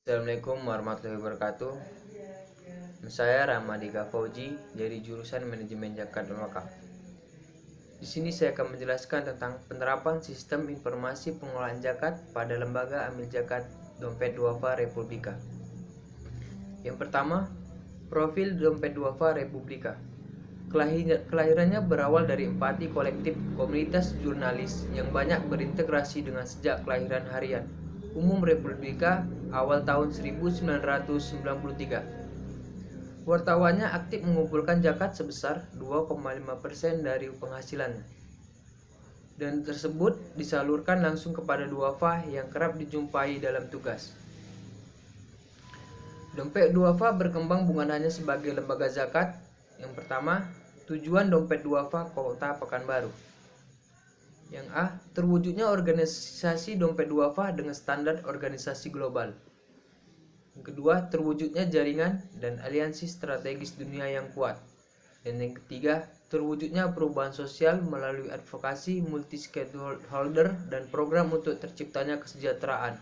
Assalamualaikum warahmatullahi wabarakatuh. Saya Ramadika Fauji dari jurusan Manajemen Zakat dan Wakaf. Di sini saya akan menjelaskan tentang penerapan sistem informasi pengelolaan zakat pada lembaga amil zakat Dompet Duafa Republika. Yang pertama, profil Dompet Duafa Republika. Kelahirannya berawal dari empati kolektif komunitas jurnalis yang banyak berintegrasi dengan sejak kelahiran harian Umum Republika awal tahun 1993. Wartawannya aktif mengumpulkan zakat sebesar 2,5% dari penghasilannya, dan tersebut disalurkan langsung kepada duafa yang kerap dijumpai dalam tugas. Dompet duafa berkembang bukan hanya sebagai lembaga zakat. Yang pertama, tujuan dompet duafa Kota Pekanbaru. Yang A, terwujudnya organisasi dompet duafa dengan standar organisasi global. Yang kedua, terwujudnya jaringan dan aliansi strategis dunia yang kuat. Dan yang ketiga, terwujudnya perubahan sosial melalui advokasi multi-stakeholder dan program untuk terciptanya kesejahteraan.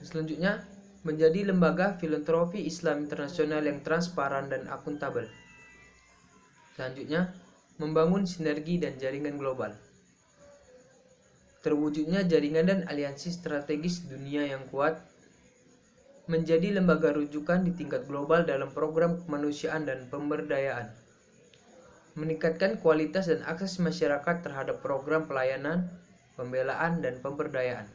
Selanjutnya, menjadi lembaga filantropi Islam internasional yang transparan dan akuntabel. Selanjutnya, membangun sinergi dan jaringan global. Terwujudnya jaringan dan aliansi strategis dunia yang kuat. Menjadi lembaga rujukan di tingkat global dalam program kemanusiaan dan pemberdayaan. Meningkatkan kualitas dan akses masyarakat terhadap program pelayanan, pembelaan, dan pemberdayaan.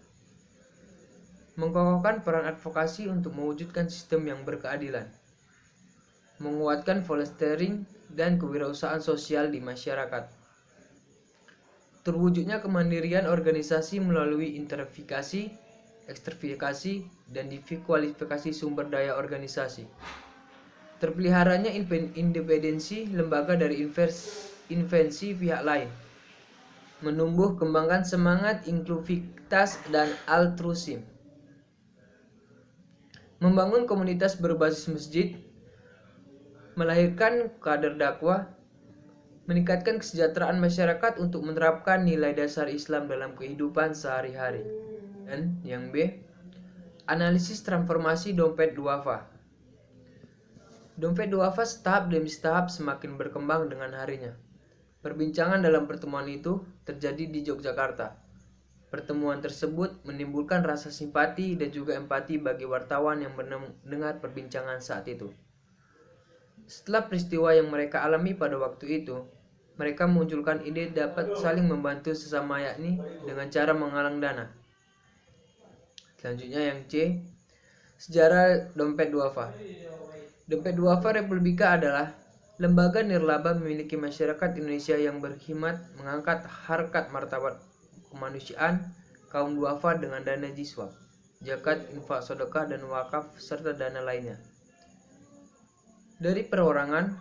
Mengokohkan peran advokasi untuk mewujudkan sistem yang berkeadilan. Menguatkan volunteering dan kewirausahaan sosial di masyarakat. Terwujudnya kemandirian organisasi melalui intervifikasi, ekstrifikasi, dan divikualifikasi sumber daya organisasi. Terpeliharanya independensi lembaga dari intervensi pihak lain. Menumbuh kembangkan semangat inklusivitas dan altruisme. Membangun komunitas berbasis masjid. Melahirkan kader dakwah. Meningkatkan kesejahteraan masyarakat untuk menerapkan nilai dasar Islam dalam kehidupan sehari-hari. Dan yang B, analisis transformasi dompet duafa. Dompet duafa setahap demi setahap semakin berkembang dengan harinya. Perbincangan dalam pertemuan itu terjadi di Yogyakarta. Pertemuan tersebut menimbulkan rasa simpati dan juga empati bagi wartawan yang mendengar perbincangan saat itu. Setelah peristiwa yang mereka alami pada waktu itu, mereka memunculkan ide dapat saling membantu sesama, yakni dengan cara menggalang dana. Selanjutnya yang C, sejarah dompet duafa. Dompet duafa Republika adalah lembaga nirlaba memiliki masyarakat Indonesia yang berkhidmat mengangkat harkat martabat kemanusiaan kaum duafa dengan dana jiswa, zakat, infak, sedekah, dan wakaf serta dana lainnya. Dari perorangan,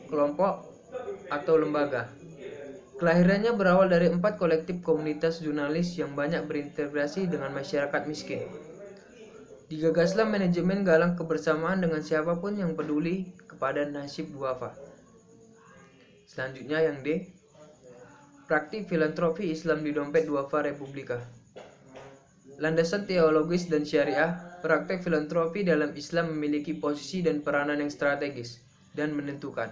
kelompok, atau lembaga. Kelahirannya berawal dari 4 kolektif komunitas jurnalis yang banyak berintegrasi dengan masyarakat miskin. Digagaslah manajemen galang kebersamaan dengan siapapun yang peduli kepada nasib duafa. Selanjutnya yang D, praktik filantropi Islam di dompet duafa Republika. Landasan teologis dan syariah, praktek filantropi dalam Islam memiliki posisi dan peranan yang strategis dan menentukan.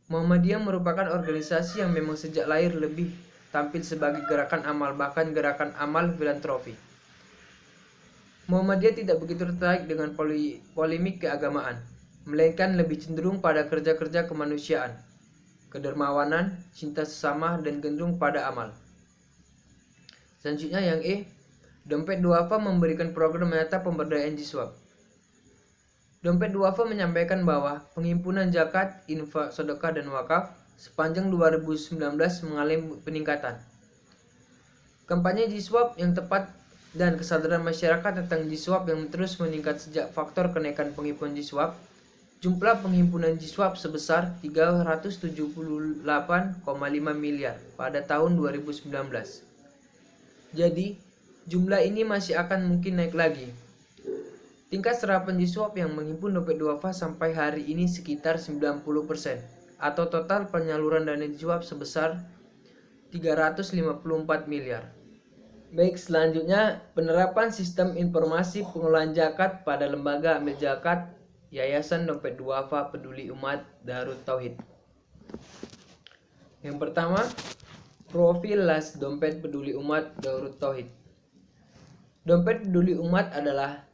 Muhammadiyah merupakan organisasi yang memang sejak lahir lebih tampil sebagai gerakan amal, bahkan gerakan amal filantropi. Muhammadiyah tidak begitu tertarik dengan polemik keagamaan, melainkan lebih cenderung pada kerja-kerja kemanusiaan, kedermawanan, cinta sesama, dan cenderung pada amal. Selanjutnya yang E, dompet duafa memberikan program nyata pemberdayaan jiswa. Dompet duafa menyampaikan bahwa penghimpunan zakat, infak, sedekah, dan wakaf sepanjang 2019 mengalami peningkatan. Kampanye jiswab yang tepat dan kesadaran masyarakat tentang jiswab yang terus meningkat sejak faktor kenaikan penghimpunan jiswab. Jumlah penghimpunan jiswab sebesar 378,5 miliar pada tahun 2019. Jadi, jumlah ini masih akan mungkin naik lagi. Tingkat serapan jiswab yang menghimpun dompet duafa sampai hari ini sekitar 90%, atau total penyaluran dana jiswab sebesar 354 miliar. Baik, selanjutnya penerapan sistem informasi pengelolaan zakat pada lembaga amil zakat Yayasan Dompet Duafa Peduli Umat Darut Tauhid. Yang pertama, profil Las Dompet Peduli Umat Darut Tauhid. Dompet Peduli Umat adalah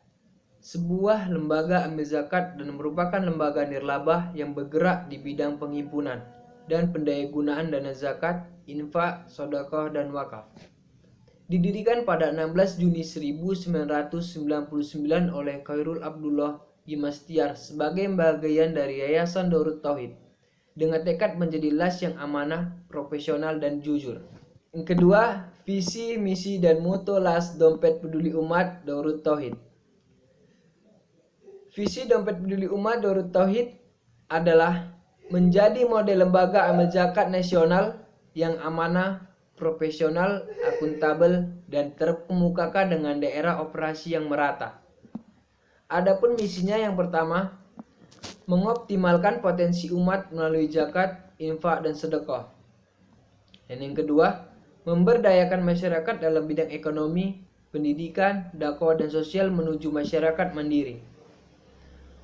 sebuah lembaga amil zakat dan merupakan lembaga nirlabah yang bergerak di bidang penghimpunan dan pendayagunaan dana zakat, infak, sedekah, dan wakaf. Didirikan pada 16 Juni 1999 oleh Khairul Abdullah Yimastiar sebagai bagian dari Yayasan Darut Tauhid dengan tekad menjadi las yang amanah, profesional, dan jujur. Yang kedua, visi, misi, dan moto Las Dompet Peduli Umat Darut Tauhid. Visi Dompet Peduli Umat Darut Tauhid adalah menjadi model lembaga amil zakat nasional yang amanah, profesional, akuntabel, dan terkemukakan dengan daerah operasi yang merata. Adapun misinya yang pertama, mengoptimalkan potensi umat melalui zakat, infak, dan sedekah. Dan yang kedua, memberdayakan masyarakat dalam bidang ekonomi, pendidikan, dakwah, dan sosial menuju masyarakat mandiri.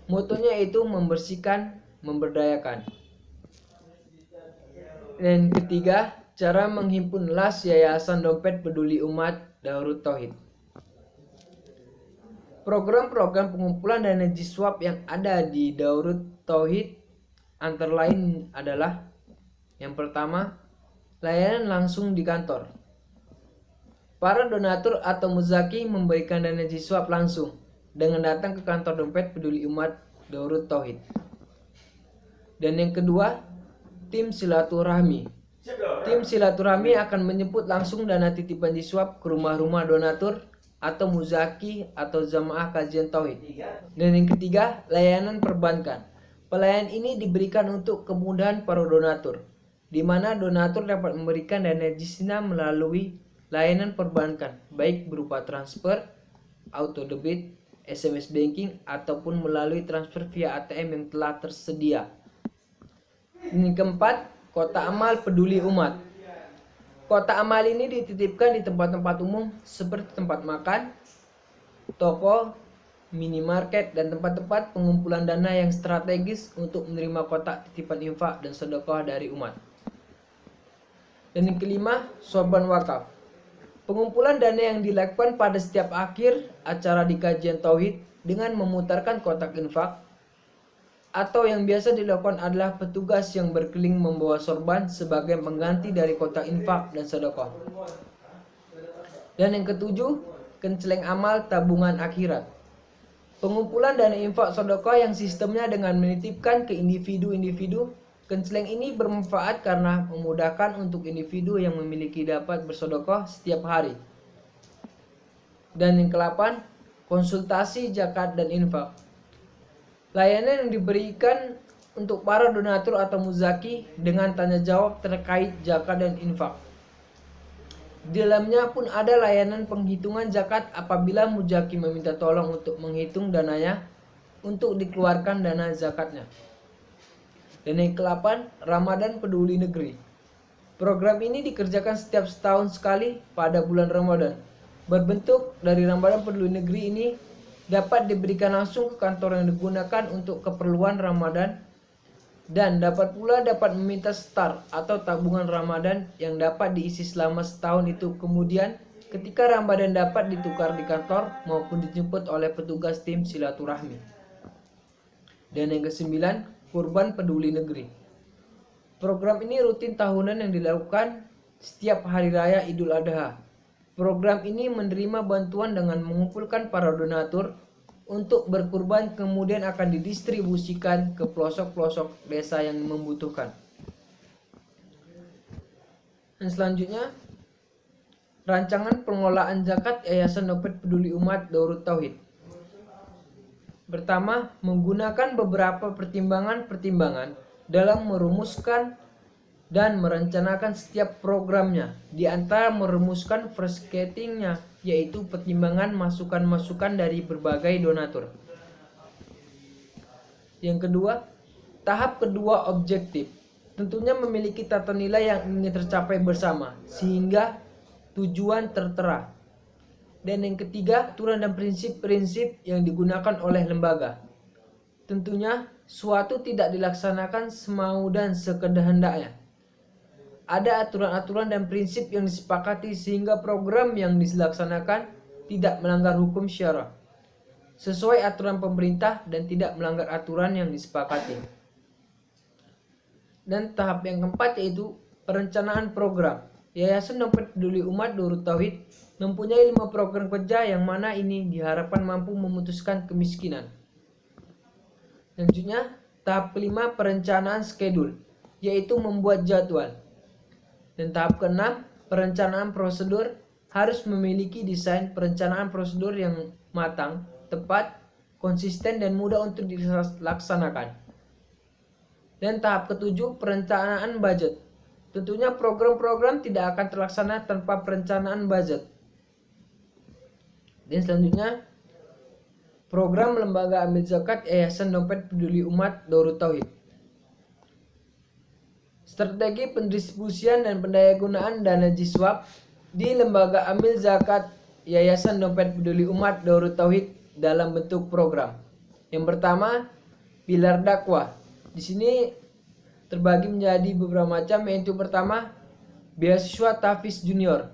Motonya itu membersihkan, memberdayakan. Dan ketiga, cara menghimpun las Yayasan Dompet Peduli Umat Darut Tauhid. Program-program pengumpulan dana jiswab yang ada di Darut Tauhid antara lain adalah: yang pertama, layanan langsung di kantor. Para donatur atau muzaki memberikan dana jiswab langsung dengan datang ke kantor Dompet Peduli Umat Darut Tauhid. Dan yang kedua, tim silaturahmi. Tim silaturahmi akan menjemput langsung dana titipan jiswab ke rumah-rumah donatur atau muzaki atau jamaah kajian tauhid. Dan yang ketiga, layanan perbankan. Pelayanan ini diberikan untuk kemudahan para donatur, di mana donatur dapat memberikan dana jisna melalui layanan perbankan, baik berupa transfer, auto debit, SMS banking, ataupun melalui transfer via ATM yang telah tersedia. Yang keempat, Kotak amal peduli umat. Kotak amal ini dititipkan di tempat-tempat umum seperti tempat makan, toko, minimarket, dan tempat-tempat pengumpulan dana yang strategis untuk menerima kotak titipan infak dan sedekah dari umat. Dan yang kelima, sorban wakaf. Pengumpulan dana yang dilakukan pada setiap akhir acara di kajian tauhid dengan memutarkan kotak infak, atau yang biasa dilakukan adalah petugas yang berkeliling membawa sorban sebagai pengganti dari kotak infak dan sedekah. Dan yang ketujuh, kenceleng amal tabungan akhirat. Pengumpulan dana infak sedekah yang sistemnya dengan menitipkan ke individu-individu. Kenceleng ini bermanfaat karena memudahkan untuk individu yang memiliki dapat bersedekah setiap hari. Dan yang ke-8, konsultasi zakat dan infak. Layanan yang diberikan untuk para donatur atau muzaki dengan tanya jawab terkait zakat dan infak. Di dalamnya pun ada layanan penghitungan zakat apabila muzaki meminta tolong untuk menghitung dananya untuk dikeluarkan dana zakatnya. Dan yang ke-8, Ramadan Peduli Negeri. Program ini dikerjakan setiap setahun sekali pada bulan Ramadan. Berbentuk dari Ramadan Peduli Negeri ini dapat diberikan langsung ke kantor yang digunakan untuk keperluan Ramadan, dan dapat meminta star atau tabungan Ramadan yang dapat diisi selama setahun itu. Kemudian ketika Ramadan dapat ditukar di kantor maupun dijemput oleh petugas tim silaturahmi. Dan yang ke-9, Kurban Peduli Negeri. Program ini rutin tahunan yang dilakukan setiap hari raya Idul Adha. Program ini menerima bantuan dengan mengumpulkan para donatur untuk berkurban, kemudian akan didistribusikan ke pelosok-pelosok desa yang membutuhkan. Dan selanjutnya, rancangan pengelolaan zakat Yayasan Dompet Peduli Umat Darut Tauhid. Pertama, menggunakan beberapa pertimbangan-pertimbangan dalam merumuskan dan merencanakan setiap programnya. Di antara merumuskan frustratingnya yaitu pertimbangan masukan-masukan dari berbagai donatur. Yang kedua, tahap kedua objektif. Tentunya memiliki tata nilai yang ingin tercapai bersama sehingga tujuan tertera. Dan yang ketiga, aturan dan prinsip-prinsip yang digunakan oleh lembaga. Tentunya, suatu tidak dilaksanakan semau dan sekehendaknya. Ada aturan-aturan dan prinsip yang disepakati sehingga program yang dilaksanakan tidak melanggar hukum syara, sesuai aturan pemerintah dan tidak melanggar aturan yang disepakati. Dan tahap yang keempat yaitu perencanaan program. Yayasan Dompet Peduli Umat Darut Tauhid mempunyai 5 program kerja yang mana ini diharapkan mampu memutuskan kemiskinan. Selanjutnya, tahap kelima perencanaan schedule, yaitu membuat jadwal. Dan tahap keenam, perencanaan prosedur, harus memiliki desain perencanaan prosedur yang matang, tepat, konsisten, dan mudah untuk dilaksanakan. Dan tahap ketujuh, perencanaan budget. Tentunya program-program tidak akan terlaksana tanpa perencanaan budget. Dan selanjutnya, program Lembaga Amil Zakat Yayasan Dompet Peduli Umat Darut Tauhid. Strategi pendistribusian dan pendayagunaan dana jiswab di Lembaga Amil Zakat Yayasan Dompet Peduli Umat Darut Tauhid dalam bentuk program. Yang pertama, pilar dakwah. Di sini terbagi menjadi beberapa macam, yaitu pertama, beasiswa Tahfiz Junior.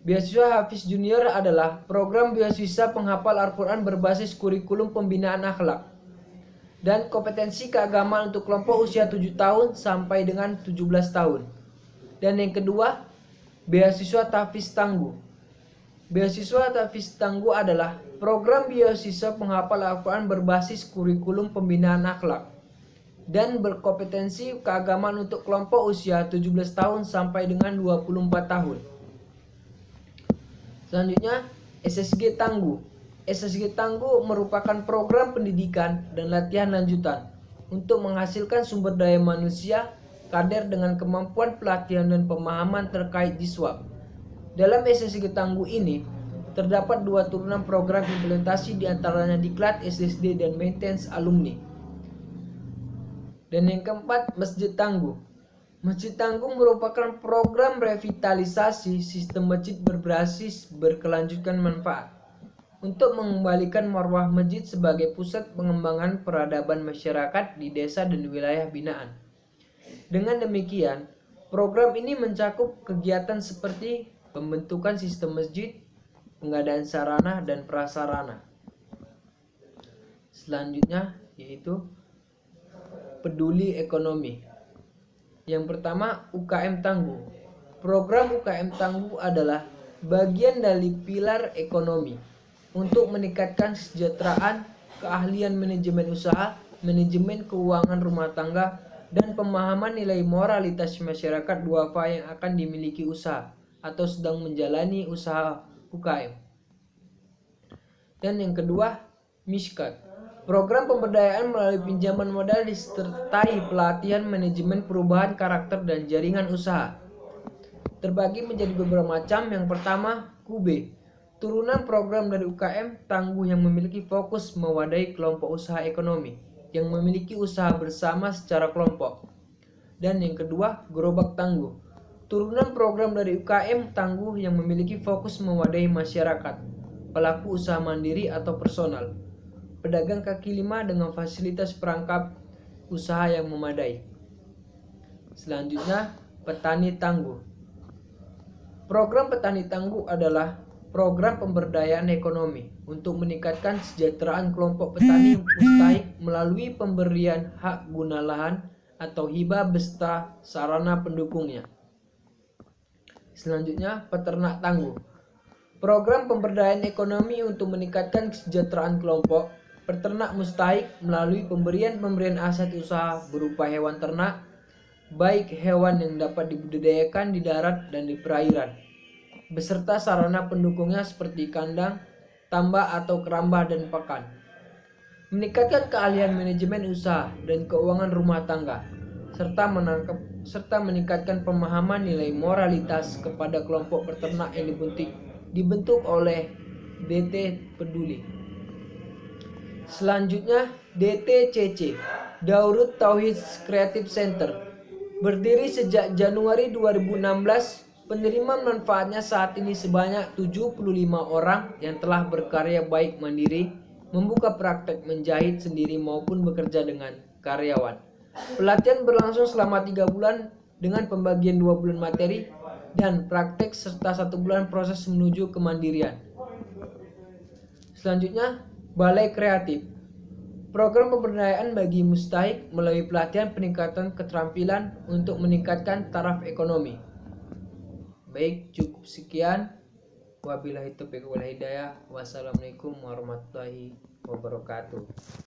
Beasiswa Hafiz Junior adalah program beasiswa penghafal Al-Quran berbasis kurikulum pembinaan akhlak dan kompetensi keagamaan untuk kelompok usia 7 tahun sampai dengan 17 tahun. Dan yang kedua, beasiswa Tahfiz Tangguh. Beasiswa Tahfiz Tangguh adalah program beasiswa penghafal Al-Quran berbasis kurikulum pembinaan akhlak dan berkompetensi keagamaan untuk kelompok usia 17 tahun sampai dengan 24 tahun. Selanjutnya, SSG Tangguh. SSG Tangguh merupakan program pendidikan dan latihan lanjutan untuk menghasilkan sumber daya manusia kader dengan kemampuan pelatihan dan pemahaman terkait jiswab. Dalam SSG Tangguh ini, terdapat 2 turunan program implementasi diantaranya Diklat, SSD, dan Maintenance Alumni. Dan yang keempat, Masjid Tangguh. Masjid Tangguh merupakan program revitalisasi sistem masjid berbasis berkelanjutan manfaat untuk mengembalikan marwah masjid sebagai pusat pengembangan peradaban masyarakat di desa dan wilayah binaan. Dengan demikian, program ini mencakup kegiatan seperti pembentukan sistem masjid, pengadaan sarana dan prasarana. Selanjutnya yaitu peduli ekonomi. Yang pertama, UKM Tangguh. Program UKM Tangguh adalah bagian dari pilar ekonomi untuk meningkatkan kesejahteraan, keahlian manajemen usaha, manajemen keuangan rumah tangga, dan pemahaman nilai moralitas masyarakat duafa yang akan dimiliki usaha atau sedang menjalani usaha UKM. Dan yang kedua, Miskat. Program pemberdayaan melalui pinjaman modal disertai pelatihan manajemen perubahan karakter dan jaringan usaha. Terbagi menjadi beberapa macam. Yang pertama, KUBE. Turunan program dari UKM Tangguh yang memiliki fokus mewadahi kelompok usaha ekonomi yang memiliki usaha bersama secara kelompok. Dan yang kedua, Gerobak Tangguh. Turunan program dari UKM Tangguh yang memiliki fokus mewadahi masyarakat, pelaku usaha mandiri atau personal, pedagang kaki lima dengan fasilitas perangkap usaha yang memadai. Selanjutnya, Petani Tangguh. Program Petani Tangguh adalah program pemberdayaan ekonomi untuk meningkatkan kesejahteraan kelompok petani mustahik melalui pemberian hak guna lahan atau hibah beserta sarana pendukungnya. Selanjutnya, Peternak Tangguh. Program pemberdayaan ekonomi untuk meningkatkan kesejahteraan kelompok peternak mustahik melalui pemberian aset usaha berupa hewan ternak, baik hewan yang dapat dibudidayakan di darat dan di perairan, beserta sarana pendukungnya seperti kandang, tambak atau kerambah dan pakan. Meningkatkan keahlian manajemen usaha dan keuangan rumah tangga, serta meningkatkan pemahaman nilai moralitas kepada kelompok peternak yang dibentuk oleh DT Peduli. Selanjutnya, DTCC, Darut Tauhid Creative Center, berdiri sejak Januari 2016 Penerima manfaatnya saat ini sebanyak 75 orang yang telah berkarya baik mandiri, membuka praktek menjahit sendiri maupun bekerja dengan karyawan. Pelatihan berlangsung selama 3 bulan dengan pembagian 2 bulan materi dan praktek serta 1 bulan proses menuju kemandirian. Selanjutnya, Balai Kreatif. Program pemberdayaan bagi mustahik melalui pelatihan peningkatan keterampilan untuk meningkatkan taraf ekonomi. Baik, cukup sekian. Wabillahi taufiq wal hidayah. Wassalamualaikum warahmatullahi wabarakatuh.